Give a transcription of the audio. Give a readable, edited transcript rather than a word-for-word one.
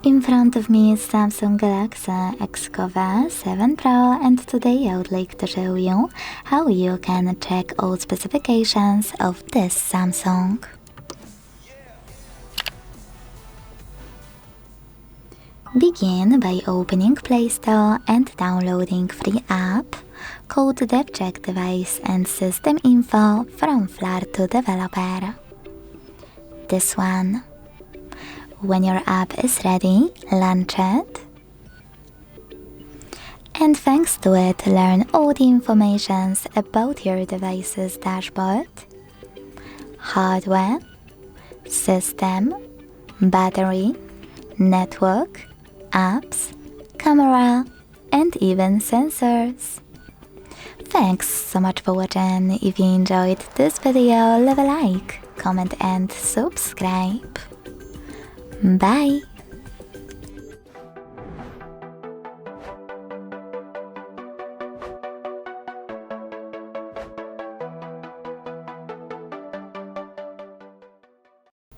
In front of me is Samsung Galaxy XCover7 Pro, and today I would like to show you how you can check all specifications of this Samsung. Begin by opening Play Store and downloading free app called DevCheck device and system info from Flar to developer. This one. When your app is ready, launch it. And thanks to it, learn all the information about your device's dashboard, hardware, system, battery, network, apps, camera, and even sensors. Thanks so much for watching. If you enjoyed this video, leave a like, comment and subscribe. Bye!